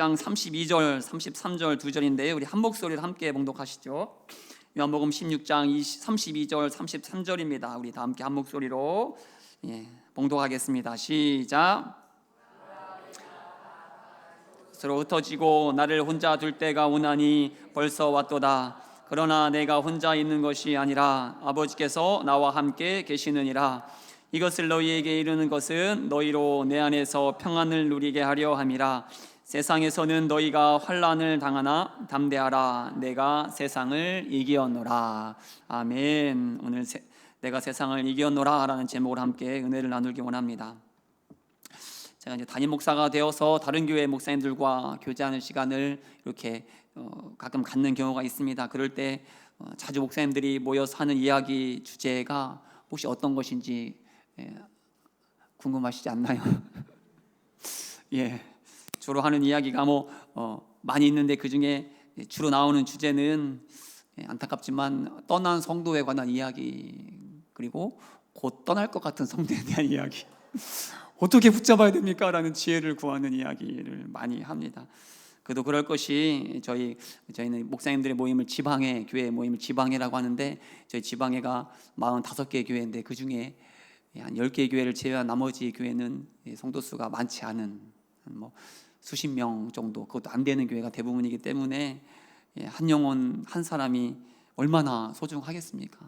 장 32절, 33절 두 절인데 우리 한 목소리로 함께 봉독하시죠. 요한복음 16장 32절, 33절입니다. 우리 다 함께 한 목소리로 봉독하겠습니다. 시작. 서로 흩어지고 나를 혼자 둘 때가 오나니 벌써 왔도다. 그러나 내가 혼자 있는 것이 아니라 아버지께서 나와 함께 계시느니라. 이것을 너희에게 이르는 것은 너희로 내 안에서 평안을 누리게 하려 함이라. 세상에서는 너희가 환난을 당하나 담대하라. 내가 세상을 이기었노라. 아멘. 오늘 내가 세상을 이기었노라 라는 제목으로 함께 은혜를 나누기 원합니다. 제가 이제 담임 목사가 되어서 다른 교회 목사님들과 교제하는 시간을 이렇게 가끔 갖는 경우가 있습니다. 그럴 때 자주 목사님들이 모여서 하는 이야기 주제가 혹시 어떤 것인지 궁금하시지 않나요? 예, 주로 하는 이야기가 많이 있는데 그 중에 주로 나오는 주제는 안타깝지만 떠난 성도에 관한 이야기, 그리고 곧 떠날 것 같은 성도에 대한 이야기. 어떻게 붙잡아야 됩니까? 라는 지혜를 구하는 이야기를 많이 합니다. 그래도 그럴 것이 저희는 목사님들의 모임을 지방회, 교회 모임을 지방회라고 하는데 저희 지방회가 45개 교회인데 그 중에 한 10개 교회를 제외한 나머지 교회는 성도 수가 많지 않은 수십 명 정도, 그것도 안 되는 교회가 대부분이기 때문에 한 영혼 한 사람이 얼마나 소중하겠습니까?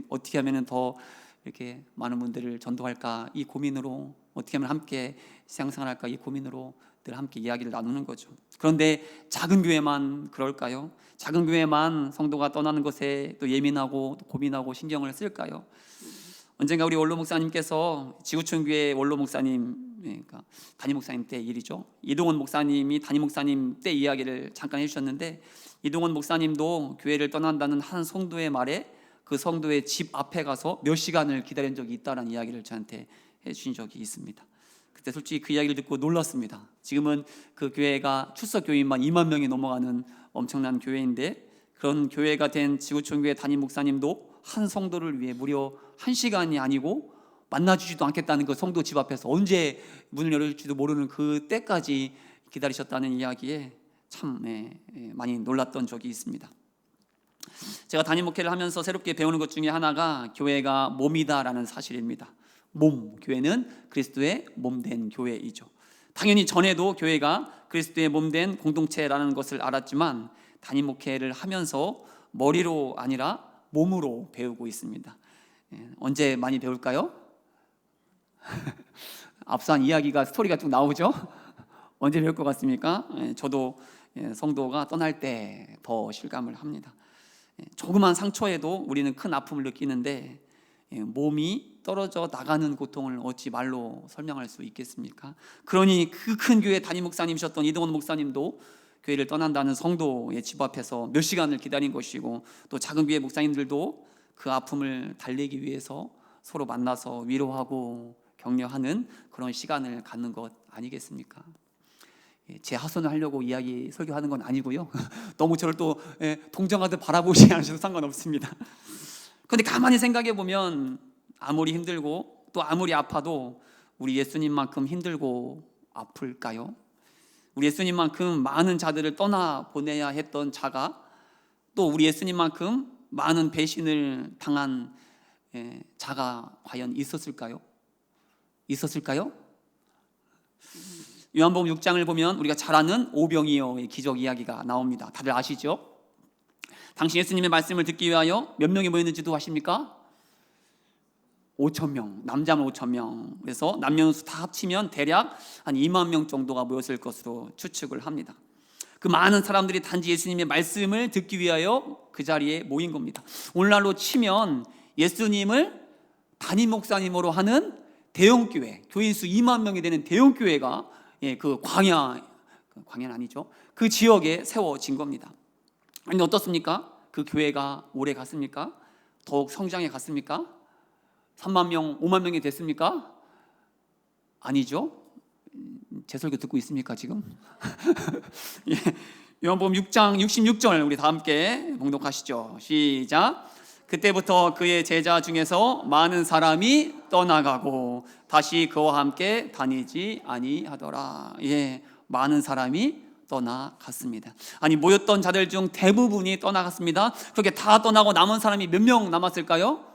어떻게 하면 더 이렇게 많은 분들을 전도할까, 이 고민으로 어떻게 하면 함께 신앙생활할까, 이 고민으로 늘 함께 이야기를 나누는 거죠. 그런데 작은 교회만 그럴까요? 작은 교회만 성도가 떠나는 것에 또 예민하고 또 고민하고 신경을 쓸까요? 언젠가 우리 원로 목사님께서 지구촌교회 원로 목사님, 그러니까 담임 목사님 때 일이죠. 이동원 목사님이 담임 목사님 때 이야기를 잠깐 해주셨는데, 이동원 목사님도 교회를 떠난다는 한 성도의 말에 그 성도의 집 앞에 가서 몇 시간을 기다린 적이 있다는 이야기를 저한테 해주신 적이 있습니다. 그때 솔직히 그 이야기를 듣고 놀랐습니다. 지금은 그 교회가 출석 교인만 2만 명이 넘어가는 엄청난 교회인데, 그런 교회가 된 지구촌교회 담임 목사님도 한 성도를 위해 무려 1시간이 아니고 만나주지도 않겠다는 그 성도 집 앞에서 언제 문을 열어줄지도 모르는 그 때까지 기다리셨다는 이야기에 참 많이 놀랐던 적이 있습니다. 제가 담임 목회를 하면서 새롭게 배우는 것 중에 하나가 교회가 몸이다라는 사실입니다. 몸, 교회는 그리스도의 몸된 교회이죠. 당연히 전에도 교회가 그리스도의 몸된 공동체라는 것을 알았지만 담임 목회를 하면서 머리로 아니라 몸으로 배우고 있습니다. 언제 많이 배울까요? 앞서 한 이야기가 스토리가 쭉 나오죠? 언제 배울 것 같습니까? 저도 성도가 떠날 때 더 실감을 합니다. 조그만 상처에도 우리는 큰 아픔을 느끼는데 몸이 떨어져 나가는 고통을 어찌 말로 설명할 수 있겠습니까? 그러니 그 큰 교회 담임 목사님이셨던 이동원 목사님도 교회를 떠난다는 성도의 집 앞에서 몇 시간을 기다린 것이고, 또 작은 교회 목사님들도 그 아픔을 달래기 위해서 서로 만나서 위로하고 격려하는 그런 시간을 갖는 것 아니겠습니까? 제 하소연을 하려고 이야기 설교하는 건 아니고요. 너무 저를 또 동정하듯 바라보지 않으셔도 상관없습니다. 그런데 가만히 생각해 보면 아무리 힘들고 또 아무리 아파도 우리 예수님만큼 힘들고 아플까요? 우리 예수님만큼 많은 자들을 떠나 보내야 했던 자가 또 우리 예수님만큼 많은 배신을 당한 자가 과연 있었을까요? 있었을까요? 요한복음 6장을 보면 우리가 잘 아는 오병이어의 기적 이야기가 나옵니다. 다들 아시죠? 당시 예수님의 말씀을 듣기 위하여 몇 명이 모였는지도 아십니까? 5,000명, 남자만 5,000명. 그래서 남녀노소 다 합치면 대략 한 2만 명 정도가 모였을 것으로 추측을 합니다. 그 많은 사람들이 단지 예수님의 말씀을 듣기 위하여 그 자리에 모인 겁니다. 오늘날로 치면 예수님을 담임 목사님으로 하는 대형교회, 교인 수 2만 명이 되는 대형교회가 그 광야는 아니죠, 그 지역에 세워진 겁니다. 그런데 어떻습니까? 그 교회가 오래 갔습니까? 더욱 성장해 갔습니까? 3만 명, 5만 명이 됐습니까? 아니죠. 제 설교 듣고 있습니까 지금? 요한복음 6장 66절 우리 다 함께 봉독하시죠. 시작. 그때부터 그의 제자 중에서 많은 사람이 떠나가고 다시 그와 함께 다니지 아니하더라. 많은 사람이 떠나갔습니다. 아니, 모였던 자들 중 대부분이 떠나갔습니다. 그렇게 다 떠나고 남은 사람이 몇 명 남았을까요?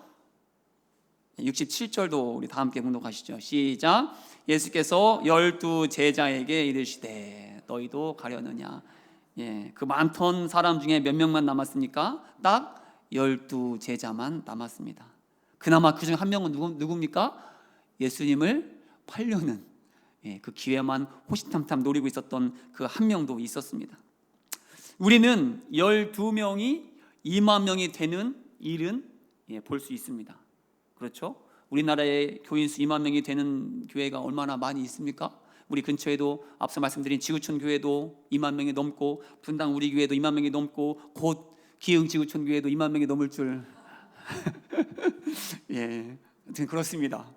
67절도 우리 다 함께 봉독하시죠. 시작. 예수께서 12 제자에게 이르시되 너희도 가려느냐. 그 많던 사람 중에 몇 명만 남았습니까? 딱 12 제자만 남았습니다. 그나마 그 중 한 명은 누굽니까? 예수님을 팔려는 그 기회만 호시탐탐 노리고 있었던 그 한 명도 있었습니다. 우리는 12명이 2만 명이 되는 일은 볼 수 있습니다. 그렇죠? 우리나라의 교인 수 2만 명이 되는 교회가 얼마나 많이 있습니까? 우리 근처에도 앞서 말씀드린 지구촌 교회도 2만 명이 넘고, 분당 우리 교회도 2만 명이 넘고, 곧 기흥 지구촌 교회도 2만 명이 넘을 줄 그렇습니다.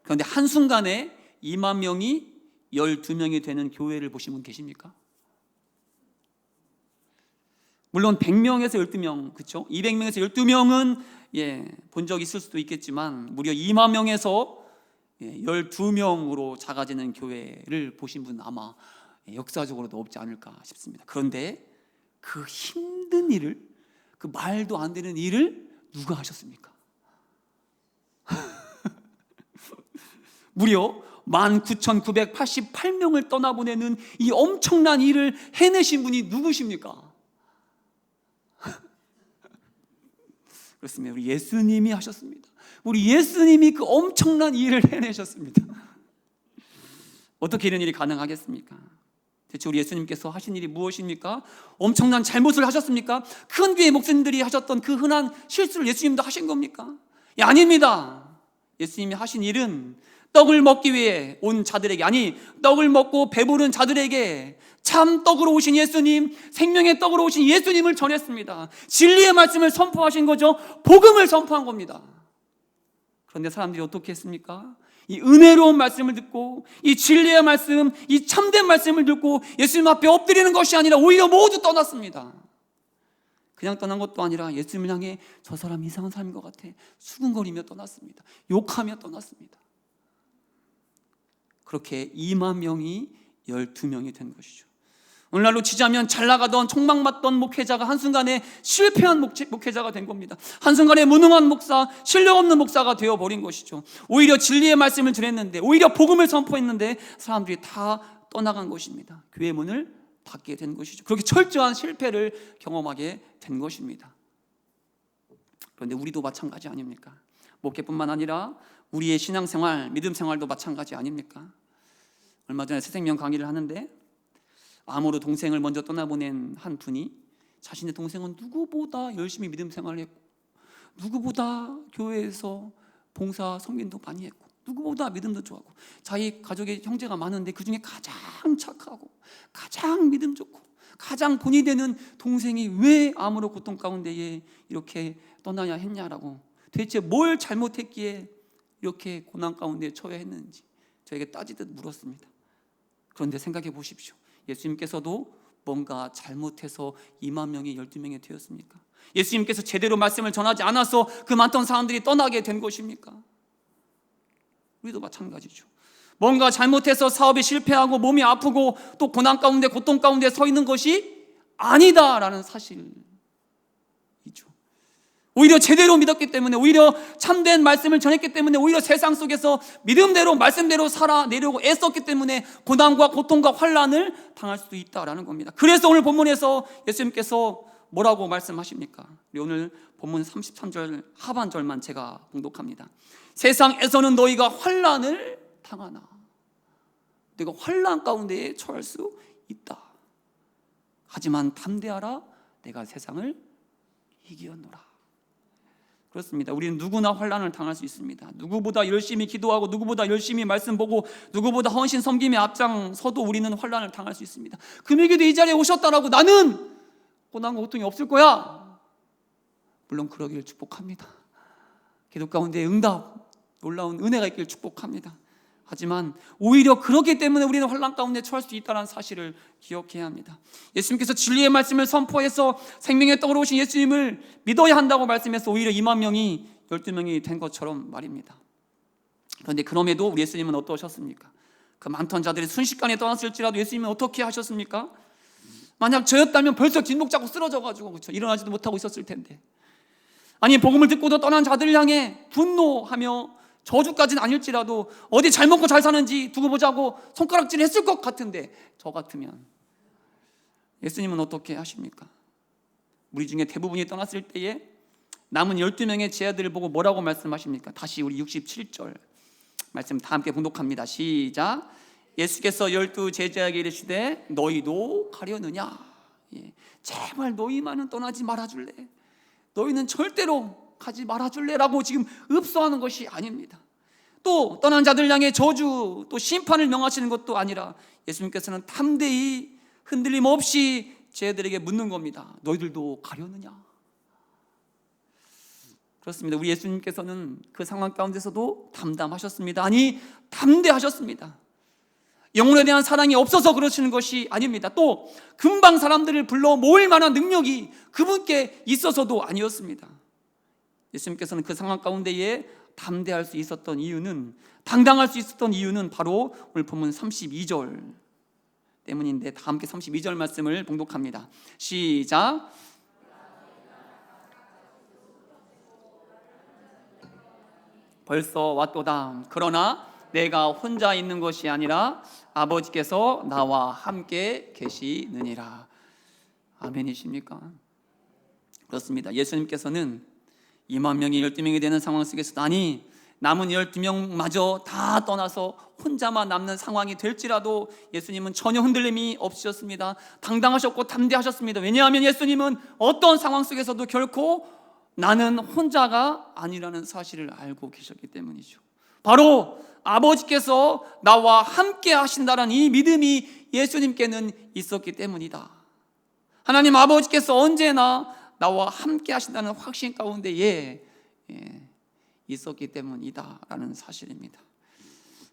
그런데 한순간에 2만 명이 12명이 되는 교회를 보신 분 계십니까? 물론 100명에서 12명, 그렇죠? 200명에서 12명은 본 적 있을 수도 있겠지만 무려 2만 명에서 12명으로 작아지는 교회를 보신 분 아마 역사적으로도 없지 않을까 싶습니다. 그런데 그 힘든 일을, 그 말도 안 되는 일을 누가 하셨습니까? 무려 19,988명을 떠나보내는 이 엄청난 일을 해내신 분이 누구십니까? 그렇습니다. 우리 예수님이 하셨습니다. 우리 예수님이 그 엄청난 일을 해내셨습니다. 어떻게 이런 일이 가능하겠습니까? 대체 우리 예수님께서 하신 일이 무엇입니까? 엄청난 잘못을 하셨습니까? 큰 교회 목사님들이 하셨던 그 흔한 실수를 예수님도 하신 겁니까? 아닙니다. 예수님이 하신 일은 떡을 먹기 위해 온 자들에게, 아니 떡을 먹고 배부른 자들에게 참 떡으로 오신 예수님, 생명의 떡으로 오신 예수님을 전했습니다. 진리의 말씀을 선포하신 거죠. 복음을 선포한 겁니다. 그런데 사람들이 어떻게 했습니까? 이 은혜로운 말씀을 듣고, 이 진리의 말씀, 이 참된 말씀을 듣고 예수님 앞에 엎드리는 것이 아니라 오히려 모두 떠났습니다. 그냥 떠난 것도 아니라 예수님을 향해 저 사람 이상한 사람인 것 같아 수군거리며 떠났습니다. 욕하며 떠났습니다. 그렇게 2만 명이 12명이 된 것이죠. 오늘날로 치자면 잘 나가던 촉망받던 목회자가 한순간에 실패한 목회자가 된 겁니다. 한순간에 무능한 목사, 실력 없는 목사가 되어버린 것이죠. 오히려 진리의 말씀을 전했는데, 오히려 복음을 선포했는데 사람들이 다 떠나간 것입니다. 교회 문을 닫게 된 것이죠. 그렇게 철저한 실패를 경험하게 된 것입니다. 그런데 우리도 마찬가지 아닙니까? 목회뿐만 아니라 우리의 신앙생활, 믿음생활도 마찬가지 아닙니까? 얼마 전에 새생명 강의를 하는데 암으로 동생을 먼저 떠나보낸 한 분이 자신의 동생은 누구보다 열심히 믿음생활을 했고, 누구보다 교회에서 봉사 성민도 많이 했고, 누구보다 믿음도 좋아하고, 자기 가족에 형제가 많은데 그 중에 가장 착하고 가장 믿음 좋고 가장 본이 되는 동생이 왜 암으로 고통 가운데에 이렇게 떠나야 했냐라고, 대체 뭘 잘못했기에 이렇게 고난 가운데 처해 했는지 저에게 따지듯 물었습니다. 그런데 생각해 보십시오. 예수님께서도 뭔가 잘못해서 2만 명이 12명이 되었습니까? 예수님께서 제대로 말씀을 전하지 않아서 그 많던 사람들이 떠나게 된 것입니까? 우리도 마찬가지죠. 뭔가 잘못해서 사업이 실패하고 몸이 아프고 또 고난 가운데, 고통 가운데 서 있는 것이 아니다라는 사실이죠. 오히려 제대로 믿었기 때문에, 오히려 참된 말씀을 전했기 때문에, 오히려 세상 속에서 믿음대로 말씀대로 살아내려고 애썼기 때문에 고난과 고통과 환난을 당할 수도 있다라는 겁니다. 그래서 오늘 본문에서 예수님께서 뭐라고 말씀하십니까? 우리 오늘 본문 33절 하반절만 제가 봉독합니다. 세상에서는 너희가 환난을 당하나, 너희가 환난 가운데에 처할 수 있다. 하지만 담대하라, 내가 세상을 이기었노라. 그렇습니다. 우리는 누구나 환난을 당할 수 있습니다. 누구보다 열심히 기도하고, 누구보다 열심히 말씀 보고, 누구보다 헌신 섬김에 앞장서도 우리는 환난을 당할 수 있습니다. 금요일에도 이 자리에 오셨다라고 나는 고난과 고통이 없을 거야, 물론 그러기를 축복합니다. 기도 가운데 응답, 놀라운 은혜가 있기를 축복합니다. 하지만 오히려 그렇기 때문에 우리는 환난 가운데 처할 수 있다는 사실을 기억해야 합니다. 예수님께서 진리의 말씀을 선포해서 생명의 떡으로 오신 예수님을 믿어야 한다고 말씀해서 오히려 2만 명이 12명이 된 것처럼 말입니다. 그런데 그럼에도 우리 예수님은 어떠셨습니까? 그 많던 자들이 순식간에 떠났을지라도 예수님은 어떻게 하셨습니까? 만약 저였다면 벌써 뒷목 잡고 쓰러져가지고 그렇죠? 일어나지도 못하고 있었을 텐데, 아니 복음을 듣고도 떠난 자들을 향해 분노하며 저주까지는 아닐지라도 어디 잘 먹고 잘 사는지 두고 보자고 손가락질 했을 것 같은데, 저 같으면 예수님은 어떻게 하십니까? 우리 중에 대부분이 떠났을 때에 남은 12명의 제자들을 보고 뭐라고 말씀하십니까? 다시 우리 67절 말씀 다 함께 봉독합니다. 시작. 예수께서 12 제자에게 이르시되 너희도 가려느냐? 제발 너희만은 떠나지 말아줄래? 너희는 절대로 가지 말아줄래라고 지금 읍소하는 것이 아닙니다. 또 떠난 자들 향해 저주 또 심판을 명하시는 것도 아니라 예수님께서는 담대히 흔들림 없이 제자들에게 묻는 겁니다. 너희들도 가려느냐? 그렇습니다. 우리 예수님께서는 그 상황 가운데서도 담담하셨습니다. 아니 담대하셨습니다. 영혼에 대한 사랑이 없어서 그러시는 것이 아닙니다. 또 금방 사람들을 불러 모을 만한 능력이 그분께 있어서도 아니었습니다. 예수님께서는 그 상황 가운데에 담대할 수 있었던 이유는, 당당할 수 있었던 이유는 바로 오늘 본문 32절 때문인데, 다 함께 32절 말씀을 봉독합니다. 시작. 벌써 왔도다. 그러나 내가 혼자 있는 것이 아니라 아버지께서 나와 함께 계시느니라. 아멘이십니까? 그렇습니다. 예수님께서는 2만 명이 12명이 되는 상황 속에서, 아니 남은 12명마저 다 떠나서 혼자만 남는 상황이 될지라도 예수님은 전혀 흔들림이 없으셨습니다. 당당하셨고 담대하셨습니다. 왜냐하면 예수님은 어떤 상황 속에서도 결코 나는 혼자가 아니라는 사실을 알고 계셨기 때문이죠. 바로 아버지께서 나와 함께 하신다는 이 믿음이 예수님께는 있었기 때문이다. 하나님 아버지께서 언제나 나와 함께 하신다는 확신 가운데에 있었기 때문이다 라는 사실입니다.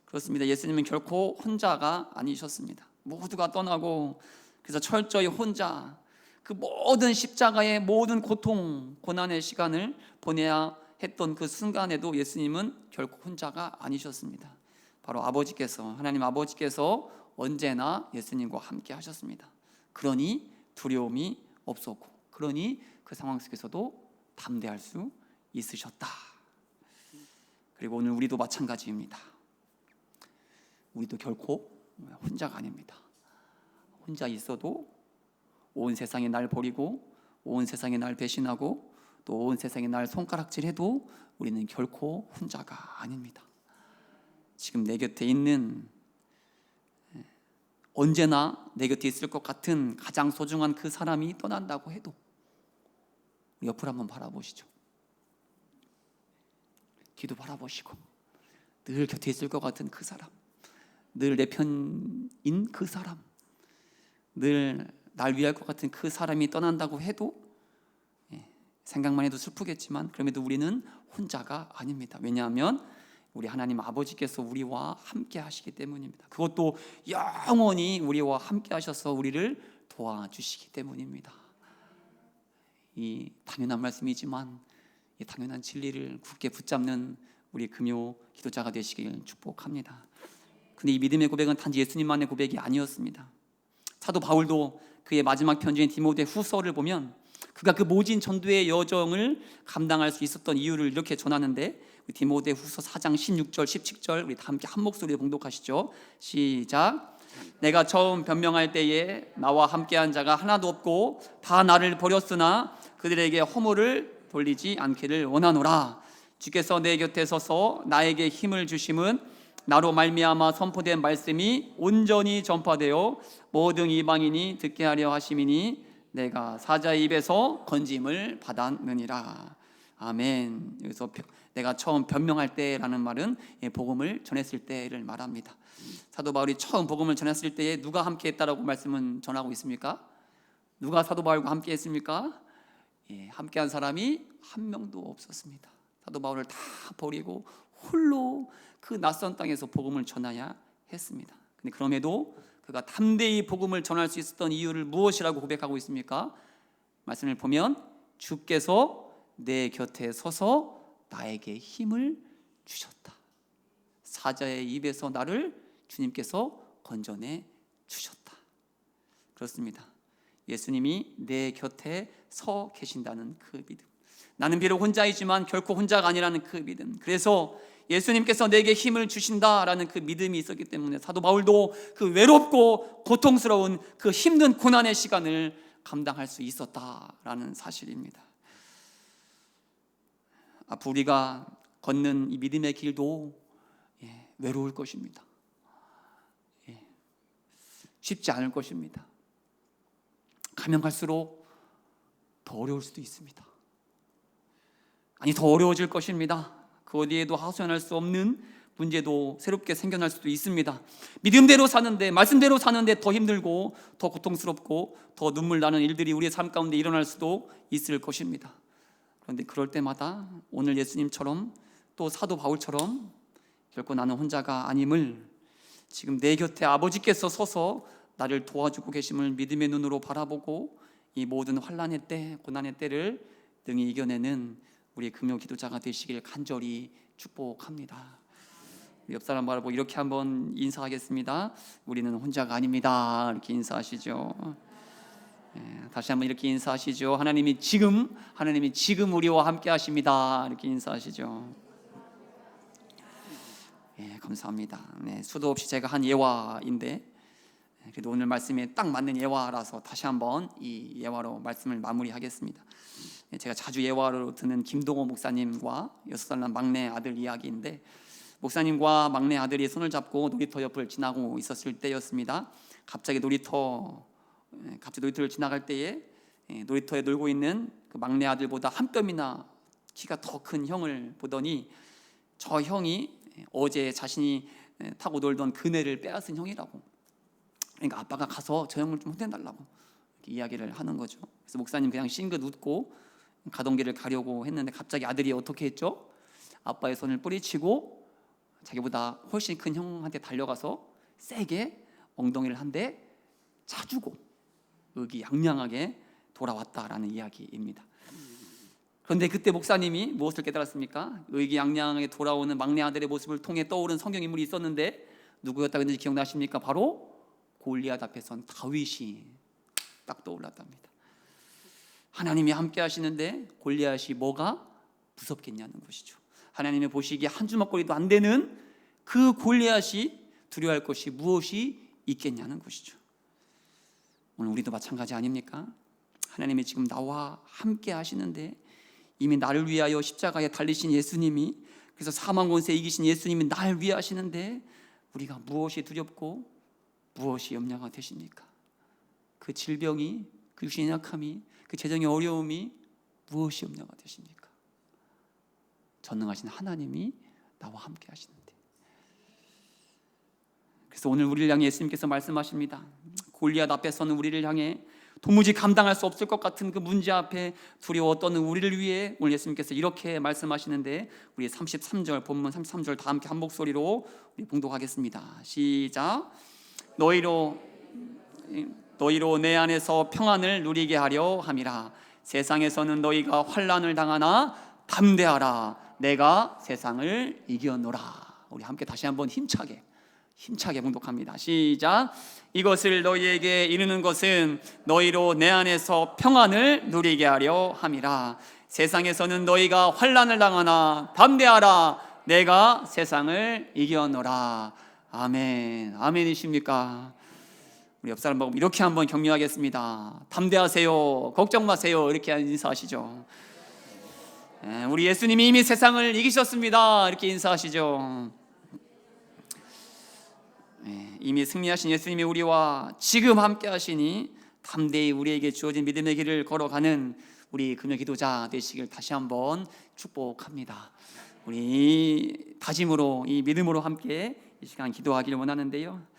그렇습니다. 예수님은 결코 혼자가 아니셨습니다. 모두가 떠나고, 그래서 철저히 혼자 그 모든 십자가의 모든 고통, 고난의 시간을 보내야 했던 그 순간에도 예수님은 결코 혼자가 아니셨습니다. 바로 아버지께서, 하나님 아버지께서 언제나 예수님과 함께 하셨습니다. 그러니 두려움이 없었고, 그러니 그 상황 속에서도 담대할 수 있으셨다. 그리고 오늘 우리도 마찬가지입니다. 우리도 결코 혼자가 아닙니다. 혼자 있어도 온 세상이 날 버리고, 온 세상이 날 배신하고, 또 온 세상이 날 손가락질해도 우리는 결코 혼자가 아닙니다. 지금 내 곁에 있는, 언제나 내 곁에 있을 것 같은 가장 소중한 그 사람이 떠난다고 해도 우리 옆을 한번 바라보시죠. 뒤도 바라보시고, 늘 곁에 있을 것 같은 그 사람, 늘 내 편인 그 사람, 늘 날 위할 것 같은 그 사람이 떠난다고 해도 생각만 해도 슬프겠지만 그럼에도 우리는 혼자가 아닙니다. 왜냐하면 우리 하나님 아버지께서 우리와 함께 하시기 때문입니다. 그것도 영원히 우리와 함께 하셔서 우리를 도와주시기 때문입니다. 이 당연한 말씀이지만 이 당연한 진리를 굳게 붙잡는 우리 금요 기도자가 되시길 축복합니다. 근데 이 믿음의 고백은 단지 예수님만의 고백이 아니었습니다. 사도 바울도 그의 마지막 편지인 디모데 후서를 보면 그가 그 모진 전도의 여정을 감당할 수 있었던 이유를 이렇게 전하는데, 디모데 후서 4장 16절 17절 우리 다 함께 한 목소리로 봉독하시죠. 시작. 내가 처음 변명할 때에 나와 함께한 자가 하나도 없고 다 나를 버렸으나 그들에게 허물을 돌리지 않기를 원하노라. 주께서 내 곁에 서서 나에게 힘을 주심은 나로 말미암아 선포된 말씀이 온전히 전파되어 모든 이방인이 듣게 하려 하심이니 내가 사자의 입에서 건짐을 받았느니라. 아멘. 여기서 내가 처음 변명할 때라는 말은 복음을 전했을 때를 말합니다. 사도 바울이 처음 복음을 전했을 때에 누가 함께 했다라고 말씀은 전하고 있습니까? 누가 사도 바울과 함께 했습니까? 함께한 사람이 한 명도 없었습니다. 사도 바울을 다 버리고 홀로 그 낯선 땅에서 복음을 전하야 했습니다. 근데 그럼에도 그가 담대히 복음을 전할 수 있었던 이유를 무엇이라고 고백하고 있습니까? 말씀을 보면 주께서 내 곁에 서서 나에게 힘을 주셨다. 사자의 입에서 나를 주님께서 건져내 주셨다. 그렇습니다. 예수님이 내 곁에 서 계신다는 그 믿음, 나는 비록 혼자이지만 결코 혼자가 아니라는 그 믿음, 그래서 예수님께서 내게 힘을 주신다라는 그 믿음이 있었기 때문에 사도 바울도 그 외롭고 고통스러운 그 힘든 고난의 시간을 감당할 수 있었다라는 사실입니다. 앞으로 우리가 걷는 이 믿음의 길도 외로울 것입니다. 쉽지 않을 것입니다. 가면 갈수록 더 어려울 수도 있습니다. 아니, 더 어려워질 것입니다. 그 어디에도 하소연할 수 없는 문제도 새롭게 생겨날 수도 있습니다. 믿음대로 사는데, 말씀대로 사는데 더 힘들고 더 고통스럽고 더 눈물 나는 일들이 우리의 삶 가운데 일어날 수도 있을 것입니다. 그런데 그럴 때마다 오늘 예수님처럼 또 사도 바울처럼 결코 나는 혼자가 아님을, 지금 내 곁에 아버지께서 서서 나를 도와주고 계심을 믿음의 눈으로 바라보고 이 모든 환난의 때, 고난의 때를 능히 이겨내는 우리 금요 기도자가 되시길 간절히 축복합니다. 옆 사람 바라보고 이렇게 한번 인사하겠습니다. 우리는 혼자가 아닙니다. 이렇게 인사하시죠. 다시 한번 이렇게 인사하시죠. 하나님이 지금 우리와 함께 하십니다. 이렇게 인사하시죠. 감사합니다. 수도 없이 제가 한 예화인데 그래도 오늘 말씀에 딱 맞는 예화라서 다시 한번 이 예화로 말씀을 마무리하겠습니다. 제가 자주 예화로 듣는 김동호 목사님과 6살 난 막내 아들 이야기인데, 목사님과 막내 아들이 손을 잡고 놀이터 옆을 지나고 있었을 때였습니다. 갑자기 놀이터를 지나갈 때에 놀이터에 놀고 있는 그 막내 아들보다 한 뼘이나 키가 더 큰 형을 보더니 저 형이 어제 자신이 타고 놀던 그네를 빼앗은 형이라고. 그러니까 아빠가 가서 저 형을 좀 혼내달라고 이렇게 이야기를 하는 거죠. 그래서 목사님 그냥 싱긋 웃고 가던 길을 가려고 했는데 갑자기 아들이 어떻게 했죠? 아빠의 손을 뿌리치고 자기보다 훨씬 큰 형한테 달려가서 세게 엉덩이를 한 대 차주고 의기양양하게 돌아왔다라는 이야기입니다. 그런데 그때 목사님이 무엇을 깨달았습니까? 의기양양하게 돌아오는 막내 아들의 모습을 통해 떠오른 성경 인물이 있었는데 누구였다고 했는지 기억나십니까? 바로 골리앗 앞에 선 다윗이 딱 떠올랐답니다. 하나님이 함께 하시는데 골리앗이 뭐가 무섭겠냐는 것이죠. 하나님의 보시기에 한 주먹거리도 안 되는 그 골리앗이 두려워할 것이 무엇이 있겠냐는 것이죠. 오늘 우리도 마찬가지 아닙니까? 하나님이 지금 나와 함께 하시는데 이미 나를 위하여 십자가에 달리신 예수님이, 그래서 사망 권세 이기신 예수님이 날 위해 하시는데 우리가 무엇이 두렵고 무엇이 염려가 되십니까? 그 질병이, 그 육신의 약함이, 그 재정의 어려움이 무엇이 염려가 되십니까? 전능하신 하나님이 나와 함께 하시는데. 그래서 오늘 우리를 향해 예수님께서 말씀하십니다. 골리앗 앞에 서는 우리를 향해 도무지 감당할 수 없을 것 같은 그 문제 앞에 두려워 떠는 우리를 위해 오늘 예수님께서 이렇게 말씀하시는데, 우리 33절 본문 33절 다 함께 한 목소리로 우리 봉독하겠습니다. 시작. 너희로 내 안에서 평안을 누리게 하려 함이라. 세상에서는 너희가 환난을 당하나 담대하라. 내가 세상을 이겨노라. 우리 함께 다시 한번 힘차게 봉독합니다. 시작. 이것을 너희에게 이르는 것은 너희로 내 안에서 평안을 누리게 하려 함이라. 세상에서는 너희가 환난을 당하나 담대하라. 내가 세상을 이겨노라. 아멘. 아멘이십니까? 우리 옆 사람 보고 이렇게 한번 격려하겠습니다. 담대하세요. 걱정 마세요. 이렇게 인사하시죠. 우리 예수님이 이미 세상을 이기셨습니다. 이렇게 인사하시죠. 이미 승리하신 예수님이 우리와 지금 함께 하시니 담대히 우리에게 주어진 믿음의 길을 걸어가는 우리 금요 기도자 되시길 다시 한번 축복합니다. 우리 다짐으로, 이 믿음으로 함께 이 시간 기도하기를 원하는데요.